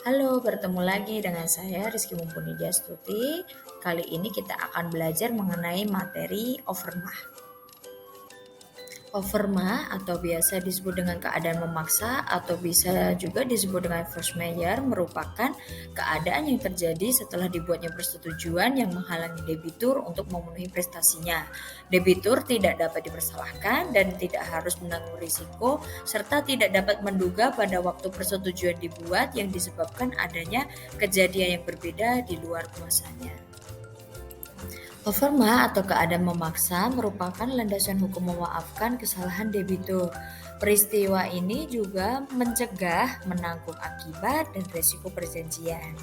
Halo, bertemu lagi dengan saya Rizky Mumpuni Diastuti. Kali ini kita akan belajar mengenai materi overmah. Overmah atau biasa disebut dengan keadaan memaksa atau bisa juga disebut dengan force majeure merupakan keadaan yang terjadi setelah dibuatnya persetujuan yang menghalangi debitur untuk memenuhi prestasinya. Debitur tidak dapat dipersalahkan dan tidak harus menanggung risiko serta tidak dapat menduga pada waktu persetujuan dibuat yang disebabkan adanya kejadian yang berbeda di luar kuasanya. Overmah atau keadaan memaksa merupakan landasan hukum memaafkan kesalahan debitur. Peristiwa ini juga mencegah menanggung akibat dan risiko perjanjian.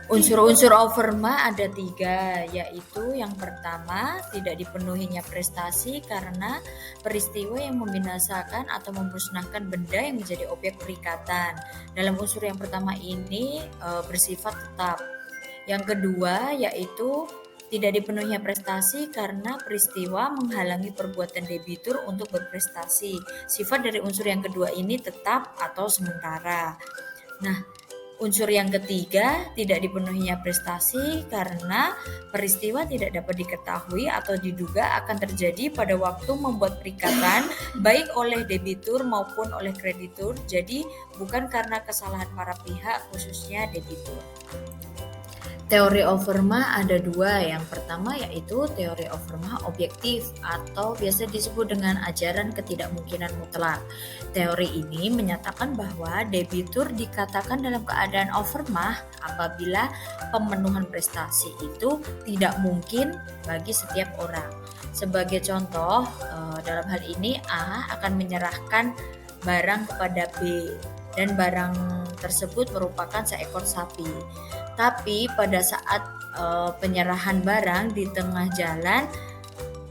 Unsur-unsur overmah ada 3, yaitu yang pertama tidak dipenuhinya prestasi karena peristiwa yang membinasakan atau memusnahkan benda yang menjadi objek perikatan. Dalam unsur yang pertama ini bersifat tetap. Yang kedua yaitu tidak dipenuhinya prestasi karena peristiwa menghalangi perbuatan debitur untuk berprestasi. Sifat dari unsur yang kedua ini tetap atau sementara. Nah, unsur yang ketiga tidak dipenuhinya prestasi karena peristiwa tidak dapat diketahui atau diduga akan terjadi pada waktu membuat perikatan baik oleh debitur maupun oleh kreditur. Jadi bukan karena kesalahan para pihak khususnya debitur. Teori overmah ada 2. Yang pertama yaitu teori overmah objektif atau biasa disebut dengan ajaran ketidakmungkinan mutlak. Teori ini menyatakan bahwa debitur dikatakan dalam keadaan overmah apabila pemenuhan prestasi itu tidak mungkin bagi setiap orang. Sebagai contoh, dalam hal ini A akan menyerahkan barang kepada B dan barang tersebut merupakan seekor sapi. Tapi pada saat penyerahan barang di tengah jalan,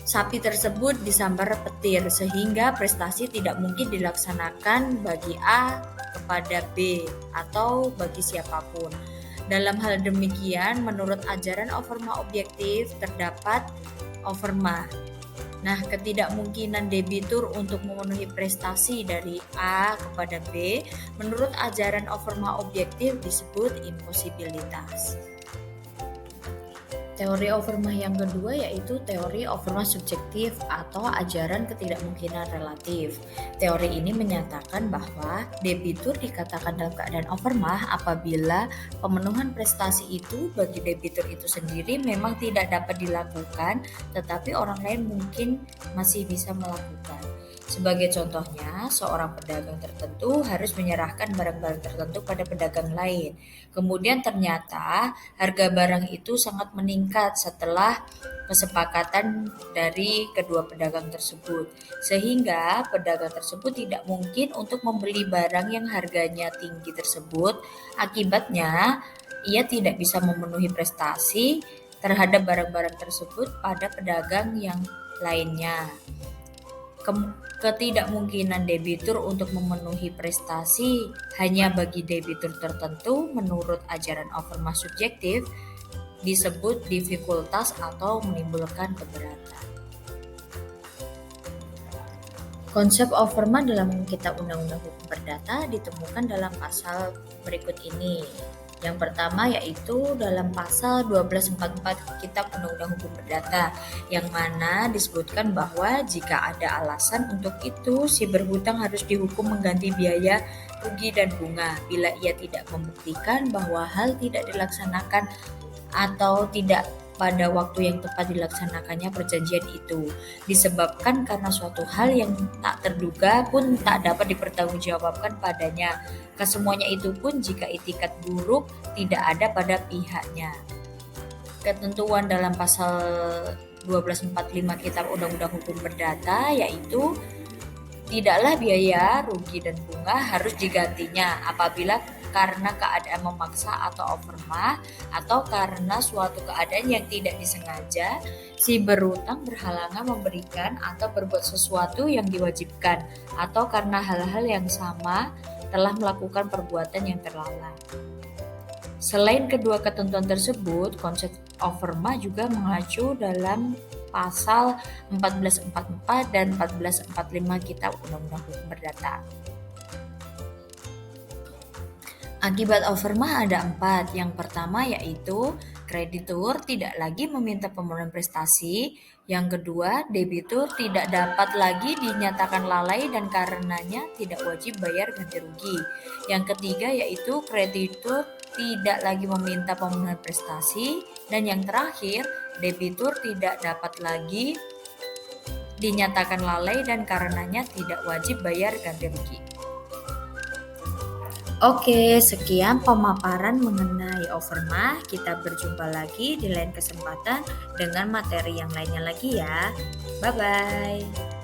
sapi tersebut disambar petir sehingga prestasi tidak mungkin dilaksanakan bagi A kepada B atau bagi siapapun. Dalam hal demikian, menurut ajaran overmah objektif terdapat overmah. Nah, ketidakmungkinan debitur untuk memenuhi prestasi dari A kepada B menurut ajaran overmah objektif disebut imposibilitas. Teori overmah yang kedua yaitu teori overmah subjektif atau ajaran ketidakmungkinan relatif. Teori ini menyatakan bahwa debitur dikatakan dalam keadaan overmah apabila pemenuhan prestasi itu bagi debitur itu sendiri memang tidak dapat dilakukan, tetapi orang lain mungkin masih bisa melakukan. Sebagai contohnya, seorang pedagang tertentu harus menyerahkan barang-barang tertentu pada pedagang lain. Kemudian ternyata harga barang itu sangat meningkat setelah kesepakatan dari kedua pedagang tersebut. Sehingga pedagang tersebut tidak mungkin untuk membeli barang yang harganya tinggi tersebut. Akibatnya, ia tidak bisa memenuhi prestasi terhadap barang-barang tersebut pada pedagang yang lainnya. Ketidakmungkinan debitur untuk memenuhi prestasi hanya bagi debitur tertentu menurut ajaran overmah subjektif disebut difikultas atau menimbulkan keberatan. Konsep overmah dalam Kitab Undang-Undang Hukum Perdata ditemukan dalam pasal berikut ini. Yang pertama yaitu dalam pasal 1244 Kitab Undang-Undang Hukum Perdata, yang mana disebutkan bahwa jika ada alasan untuk itu, si berhutang harus dihukum mengganti biaya, rugi dan bunga bila ia tidak membuktikan bahwa hal tidak dilaksanakan atau tidak pada waktu yang tepat dilaksanakannya perjanjian itu, disebabkan karena suatu hal yang tak terduga pun tak dapat dipertanggungjawabkan padanya. Kesemuanya itu pun jika itikat buruk tidak ada pada pihaknya. Ketentuan dalam pasal 1245 Kitab Undang-Undang Hukum Perdata yaitu tidaklah biaya, rugi dan bunga harus digantinya apabila karena keadaan memaksa atau overmah atau karena suatu keadaan yang tidak disengaja, si berutang berhalangan memberikan atau berbuat sesuatu yang diwajibkan atau karena hal-hal yang sama telah melakukan perbuatan yang terlarang. Selain kedua ketentuan tersebut, konsep overmah juga mengacu dalam pasal 1444 dan 1445 Kitab Undang-Undang Hukum Perdata. Akibat overmah ada 4. Yang pertama yaitu kreditur tidak lagi meminta pemenuhan prestasi. Yang kedua, debitur tidak dapat lagi dinyatakan lalai dan karenanya tidak wajib bayar ganti rugi. Yang ketiga yaitu kreditur tidak lagi meminta pemenuhan prestasi. Dan yang terakhir, debitur tidak dapat lagi dinyatakan lalai dan karenanya tidak wajib bayar ganti rugi. Oke, sekian pemaparan mengenai overmah. Kita berjumpa lagi di lain kesempatan dengan materi yang lainnya lagi ya. Bye-bye.